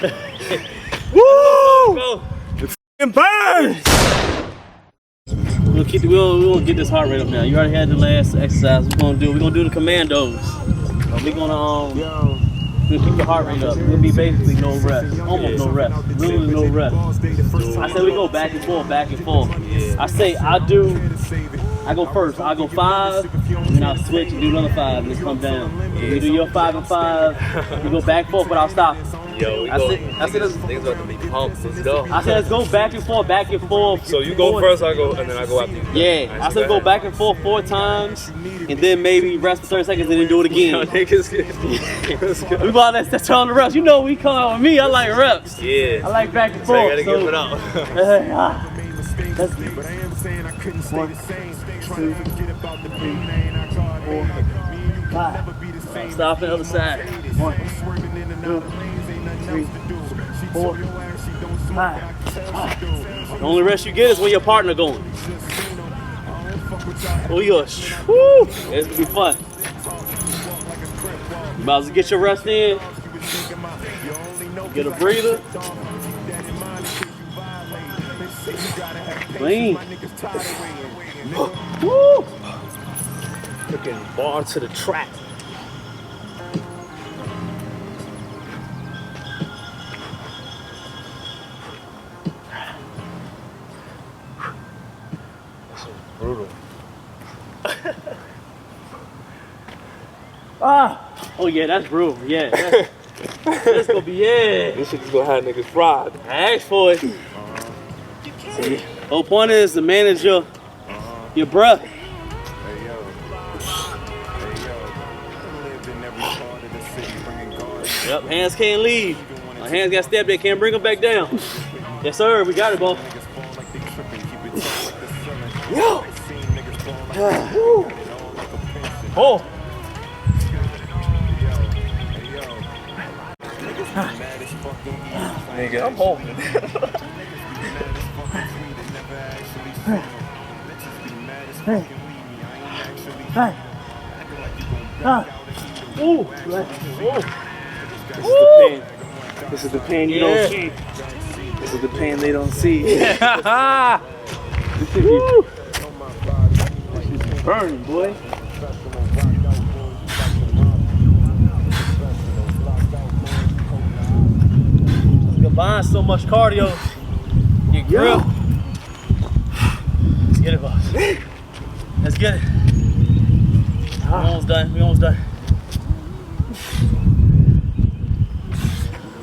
Woo! It f***ing burns! We're gonna get this heart rate up now. You already had the last exercise. We're gonna do the commandos. We're gonna keep your heart rate up. It'll be basically no rest, almost no rest, literally no rest. I say we go back and forth, back and forth. I say I go first. I go 5, and then I'll switch and do another 5, and then come down. You do your 5 and 5. We go back and forth without stopping. Yo, I said niggas about to be pumped. Let's go. I said let's go back and forth, back and forth. So you go first, I go, and then I go after you. Yeah, I said go back and forth 4 times, and then maybe rest for 30 seconds, and then do it again. Yo, niggas, we about that's telling the reps. You know, we come out with me. I like reps. Yeah. I like back and So forth. I gotta give it up. That's 1, 2, 3, 4, 5. Stop on the other side. 1, 2, 3, 4, 5. The only rest you get is when your partner going. Oh, yes. Woo! It's gonna be fun. You about to get your rest in. Get a breather. Clean. Woo! Looking bar to the track. Brutal. Oh yeah, that's brutal. Yeah, that's gonna be This shit is gonna have niggas fried. I asked for it. See, the whole point is to manage your breath. Yep, hands can't leave. My hands got stepped. They can't bring them back down. Yes, sir. We got it, boss. Yo. Oh. Nigga, I'm holding. Ooh. This is the pain you don't see. This is the pain they don't see. Yeah. Woo. Burning, boy. Combine so much cardio, your grip. Let's get it, boss. Let's get it. We almost done. We almost done.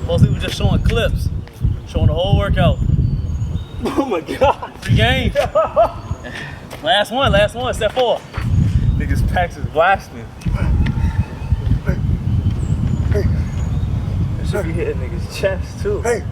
Most people just showing clips, showing the whole workout. Oh my god. Free game. Last one, step 4. Niggas packs is blasting. That should be hitting niggas' chest too. Hey.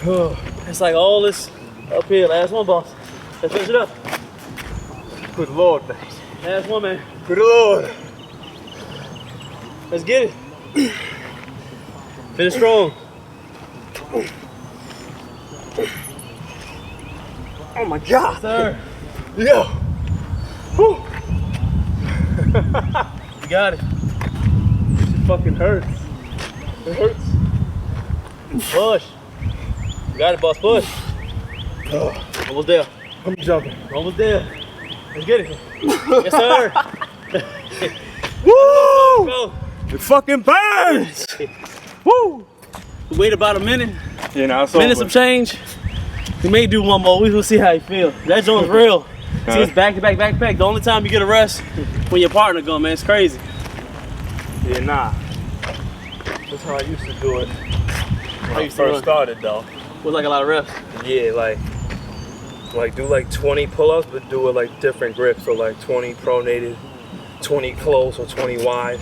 Woo! It's like all this up here. Last one, boss. Let's finish it up. Good lord, man. Last one, man. Good lord. Let's get it. Finish strong. Oh my god. Sir. Yo. Woo. You got it. This shit fucking hurts. It hurts. Push. You got it, boss. Push. Almost there. I'm jumping. Almost there. Let's get it. Yes, sir. Woo! Go. It fucking burns. Woo! We wait about a minute. Yeah, now it's Minute some change. We may do one more. We will see how you feel. That joint's real. See, it's back to back, back to back. The only time you get a rest when your partner go, man. It's crazy. Yeah, nah. That's how I used to do it when I first started, though. Was like a lot of reps. Yeah, like do like 20 pull-ups, but do it like different grips. So like 20 pronated, 20 close, or 20 wide.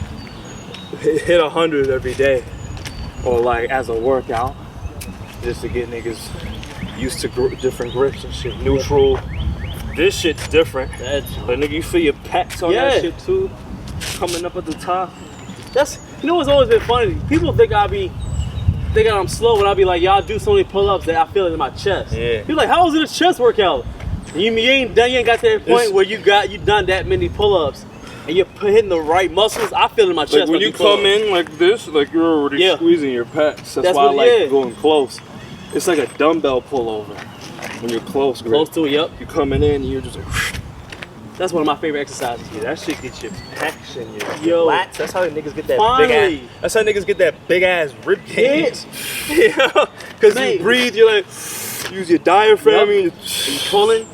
Hit 100 every day, or like as a workout, just to get niggas used to different grips and shit. Neutral. This shit's different. But nigga, you feel your pecs on that shit too, coming up at the top. That's, you know what's always been funny? People think I be think I'm slow when I be like, y'all do so many pull-ups that I feel it in my chest. Yeah. You're like, how is it a chest workout? You ain't got to that point where you done that many pull-ups and you're hitting the right muscles. I feel it in my chest. Like when you come in like this, like you're already squeezing your pecs. That's why I like going close. It's like a dumbbell pullover when you're close. Close to it, yep. You're coming in and you're just like. That's one of my favorite exercises. Yeah, that shit gets your pecs and your lats. That's how niggas get that big ass. That's how niggas get that big ass rib cage. Yeah. Because you breathe, you're like, use your diaphragm and you're pulling.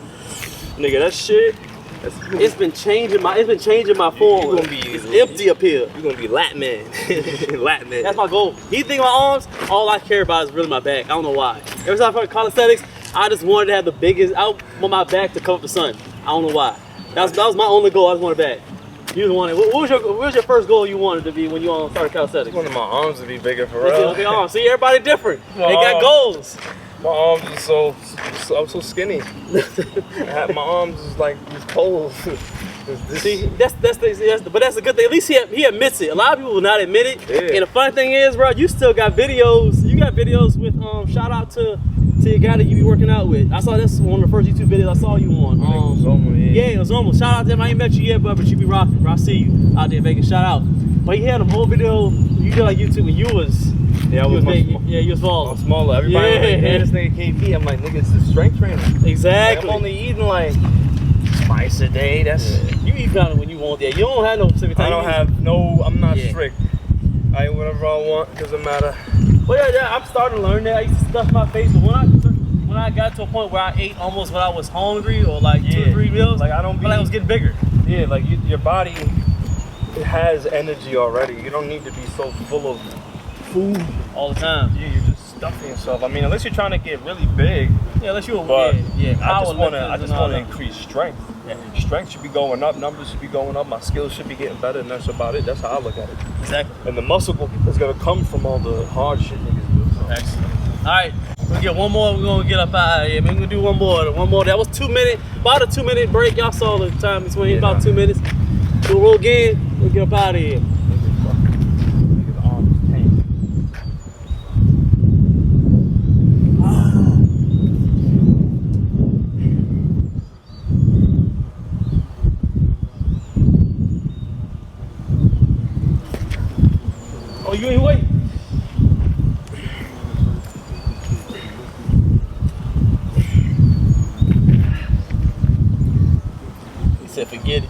Nigga, that shit. It's been changing my form. It's empty up here. You're gonna be lat man. Lat man. That's my goal. You think my arms, all I care about is really my back. I don't know why. Every time I played calisthenics, I just wanted to have the biggest, I want my back to cover up the sun. I don't know why. That was my only goal. I just wanted back. You just wanted. What was your first goal you wanted to be when you started calisthenics? I wanted my arms to be bigger for real. Okay, arms. See, everybody different. They got goals. My arms are so I'm so skinny. My arms is like these poles. See, but that's a good thing. At least he admits it. A lot of people will not admit it. Yeah. And the funny thing is, bro, you still got videos. You got videos with shout out to your guy that you be working out with. I saw this one of the first YouTube videos I saw you on. Yeah, it was almost. Shout out to him. I ain't met you yet, but you be rocking, bro. I see you out there making shout out. But he had a whole video you did like YouTube and you was you was small. I'm smaller. Everybody was like, man, this nigga KP. I'm like, nigga, it's the strength trainer. Exactly. Like, I'm only eating like twice a day. That's you eat kind of when you want. Yeah, you don't have no specific time. I'm not strict. I eat whatever I want. Doesn't matter. But yeah, I'm starting to learn that. I used to stuff my face, but when I got to a point where I ate almost when I was hungry or like 2 or 3 meals, like I was getting bigger. Yeah, like your body, it has energy already. You don't need to be so full of food all the time. Yeah, you're just stuffing yourself. I mean, unless you're trying to get really big. Yeah, unless you're I just want to increase strength. Yeah. Strength should be going up, numbers should be going up, my skills should be getting better, and that's about it. That's how I look at it. Exactly. And the muscle is gonna come from all the hard shit niggas do. So. Excellent. All right, we'll get one more. We're gonna get up out of here. We're gonna do one more. That was 2 minutes, about a 2 minute break. Y'all saw the time between about 2 minutes. Do a roll again. We'll get up out of here. Oh, you ain't wait. He said, forget it.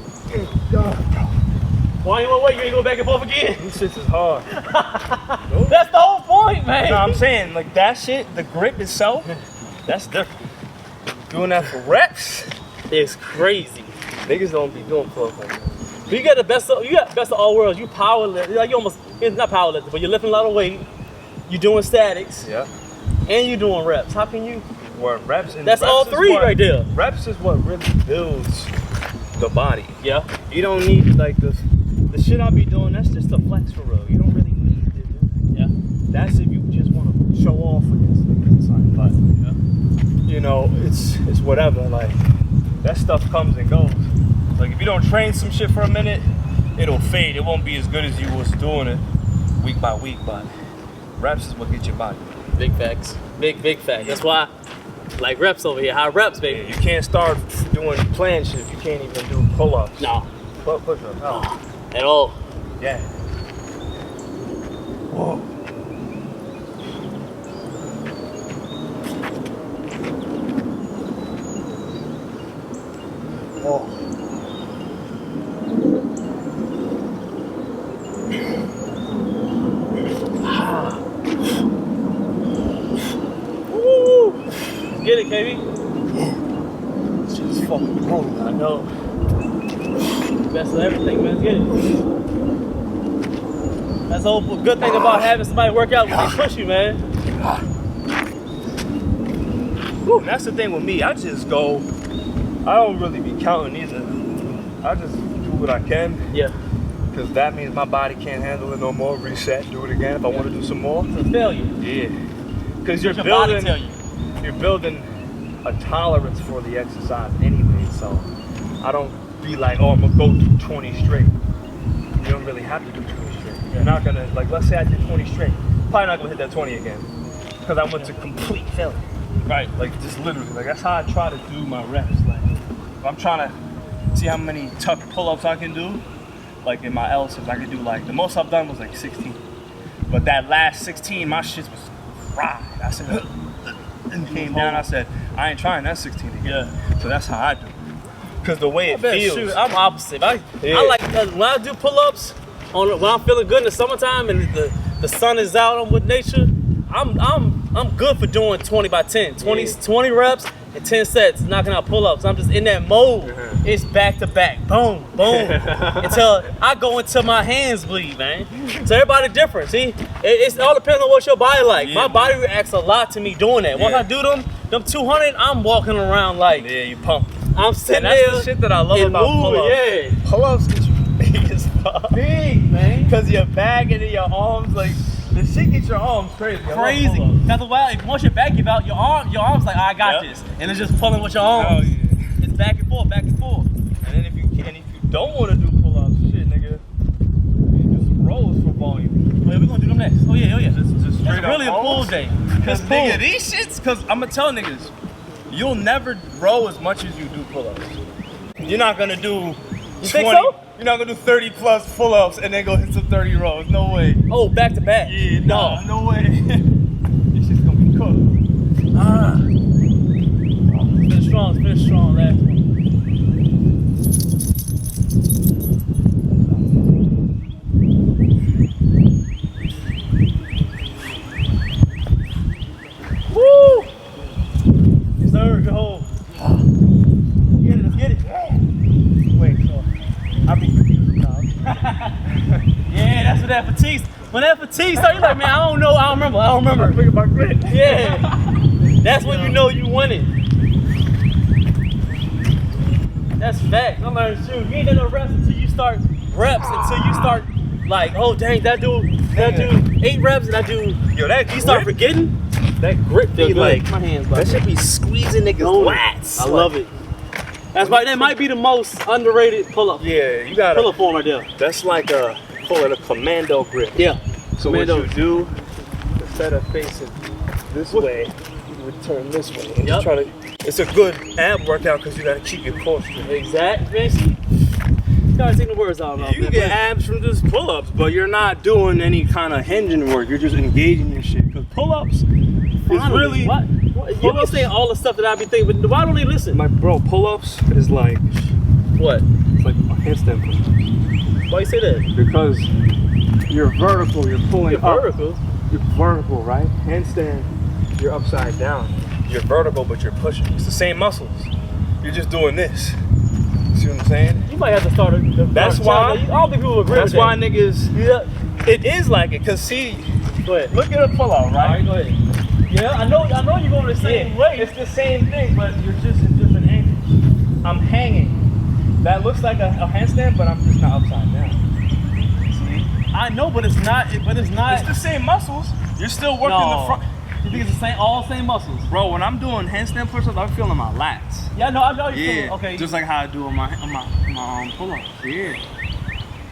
Why you want to wait? You ain't go back and forth again? This shit is hard. That's the whole point, man. No, I'm saying, like that shit, the grip itself, that's different. Doing that for reps, it's crazy. Niggas don't be doing pull-ups like that. You got best of all worlds. You power lift, like you almost, it's not power lifting, but you're lifting a lot of weight. You're doing statics. Yeah. And you're doing reps. How can you? Well, reps. And that's reps all three right there. Reps is what really builds the body. Yeah. You don't need like the shit I be doing. That's just a flex for real. You don't really need it. Yeah. That's if you just want to show off against the inside. But you know, it's whatever. Like that stuff comes and goes. Like if you don't train some shit for a minute, it'll fade. It won't be as good as you was doing it week by week, but reps is what gets your body. Big facts. Big facts. That's why like reps over here. High reps, baby. Yeah, you can't start doing plan shit if you can't even do pull-ups. No. Push-ups. No. At all. Yeah. Whoa. Oh. Woo! Let's get it, KB. This shit's fucking brutal. I know. Best of everything, man. Let's get it. That's the whole good thing about having somebody work out when they push you, man. Woo, that's the thing with me. I just go. I don't really be counting either. I just do what I can. Yeah. Because that means my body can't handle it no more. Reset, do it again if I want to do some more. It's a failure. Yeah. Because you're building a tolerance for the exercise anyway. So I don't be like, oh, I'm gonna go do 20 straight. You don't really have to do 20 straight. You're not gonna, like, let's say I did 20 straight. probably not gonna hit that 20 again. Because I went to complete failure. Right. Like just literally, like that's how I try to do my reps. Like if I'm trying to see how many tuck pull-ups I can do, like in my L-sips, I could do like, the most I've done was like 16. But that last 16, my shit was fried. I said, and came down, I said, I ain't trying that 16 again. Yeah. So that's how I do. Because the way it feels. Shoot, I'm opposite. I like, when I do pull-ups, when I'm feeling good in the summertime and the sun is out, I'm with nature, I'm good for doing 20 by 10, 20 reps and 10 sets, knocking out pull-ups. I'm just in that mode. It's back to back, boom, boom, until I go until my hands bleed, man. So everybody different. See, it all depends on what your body like. My body reacts a lot to me doing that. Once I do them 200, I'm walking around like, you pump. I'm sitting and that's there. The shit that I love about pull-ups. Yeah, pull-ups get you big as fuck. big, man. Because your back and your arms, like, the shit gets your arms crazy. Crazy. That's why once your back give out, your arms like, I got this, and it's just pulling with your arms. Oh, yeah. It's back and forth, back and forth. And then if you don't want to do pull-ups, shit, nigga, you just rolls for volume. Oh yeah, we're gonna do them next. Oh yeah, Just straight It's really a up pull rolls. day. Because nigga, these shits, because I'm gonna tell niggas, you'll never row as much as you do pull-ups. You're not gonna do 20. think so? You're not gonna do 30 plus pull-ups and then go hit some 30 rows. No way. Oh, back to back. Yeah, no way. This shit's gonna be cooked. Finish strong, last one. Woo! Yes, sir, good hold. Let's get it. Wait, so I'll be confused now. Yeah, that's what that fatigue. When that fatigue starts, you're like, man, I don't know, I don't remember. Think about grit. Yeah. That's when you know you winning. That's fact. I'm learning too. You ain't done no reps until you start like, oh dang, that do 8 reps and I do. Yo, that You start forgetting. that grip be like, my hands. that should be squeezing niggas' lats. I love it. That's why that might be the most underrated pull-up. Yeah, you gotta. Pull-up form right there. That's like call it a commando grip. Yeah. So Commando. what you do, instead of facing this way, you would turn this way. And Yep. just try to. It's a good ab workout because you gotta keep your core straight. Exactly. Gotta take the words out. You can get abs from just pull-ups, but you're not doing any kind of hinging work. You're just engaging your shit. Because pull-ups is really. What? You be saying all the stuff that I be thinking, but why don't they listen? Like, bro, pull-ups is like. What? It's like a handstand push-ups. Why you say that? Because you're vertical, you're pulling up. Vertical. You're vertical, right? Handstand, you're upside down. You're vertical, but you're pushing. It's the same muscles. You're just doing this. See what I'm saying? You might have to start a. That's why. I don't think people agree That's with why that. niggas. Yeah. It is like it, cause see, Go ahead. look at a pull-out, All right? right, go ahead. Yeah, I know you're going the same way. It's the same thing, but you're just in different angles. I'm hanging. That looks like a handstand, but I'm just not upside down. See? I know, but it's not. It's the same muscles. You're still working the front. You think it's the same, all same muscles? Bro, when I'm doing handstand push-ups, I'm feeling my lats. Yeah, I know you Yeah, feel okay. just like how I do on my pull-ups. Yeah.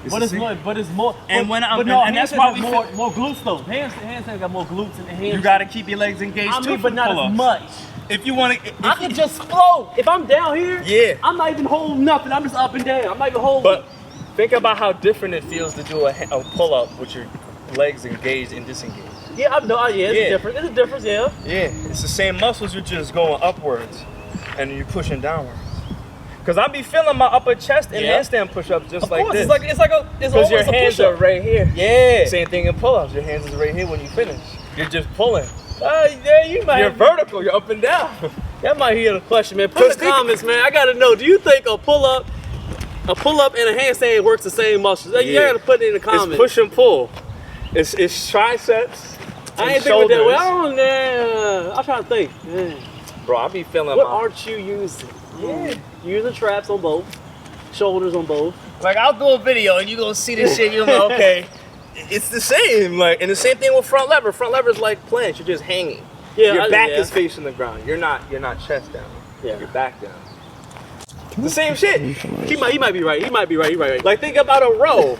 But it's more. And but, when I'm, but no, and that's handstands why have we more glutes though. Handstands got more glutes in the hands. You gotta keep your legs engaged too. but not pull-ups. as much. If you want to, I can just flow. If I'm down here, Yeah. I'm not even holding nothing. I'm just up and down. I'm not even holding. But think about how different it feels to do a pull-up with your legs engaged and disengaged. yeah, I know. Yeah, it's Yeah. different. It's a difference. Yeah. Yeah, it's the same muscles. You're just going upwards, and you're pushing downwards. Cause I be feeling my upper chest in Yeah. handstand push-ups just Of like course, this. it's Because almost your a hands are push-up. right here. Yeah. Same thing in pull-ups. Your hands is right here when you finish. You're just pulling. Yeah, you might. You're vertical. You're up and down. That might hear the question, man. Put in the comments, man. I gotta know. Do you think a pull up and a handstand works the same muscles? You Yeah. gotta put it in the comments. It's push and pull. It's triceps. I ain't and think with that way. I shoulders. don't know. I'm trying to think. Man. Bro, I be feeling What my. aren't you using? Yeah. Using traps on both, shoulders on both. Like, I'll do a video and you gonna see this shit. You'll know, okay, it's the same. Like, and the same thing with front lever. Front lever is like planche. You're just hanging. Yeah, Your back yeah. is facing the ground. You're not chest down. Yeah. Your back down. The same shit. He might be right. He might be right. Like, think about a row.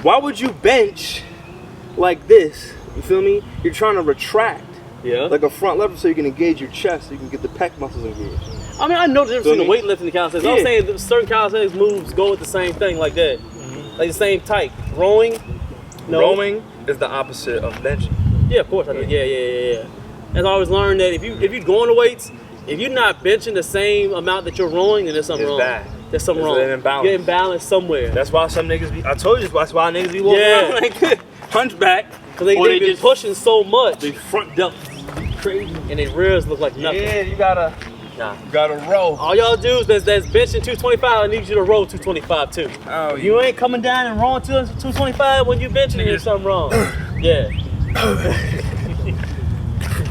Why would you bench like this You feel me? You're trying to retract. Yeah. Like a front lever so you can engage your chest, so you can get the pec muscles engaged. I mean, I know the difference between the weightlifting and the calisthenics. Yeah. I'm saying that certain calisthenics moves go with the same thing like that. Like the same type. Rowing. No. Rowing is the opposite of benching. Yeah, of course. I mean, yeah. And I always learned that if you go on the weights, if you're not benching the same amount that you're rowing, then there's something It's wrong. bad. There's something wrong. An imbalance. You're imbalanced somewhere. That's why some niggas be, I told you, that's why niggas be walking around like Hunchback. Because they've been just pushing so much. They front delts. Crazy. And their rears look like nothing. Yeah, you gotta roll. All y'all do is that's benching 225. I need you to row 225 too. Oh, You ain't coming down and rowing 225 when you benching. There's something wrong. Yeah.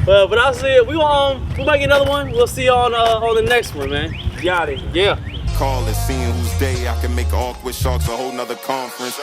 But I'll see it. We might get another one. We'll see you on the next one, man. Got it. Yeah. Call it, seeing whose day I can make awkward sharks a whole nother conference.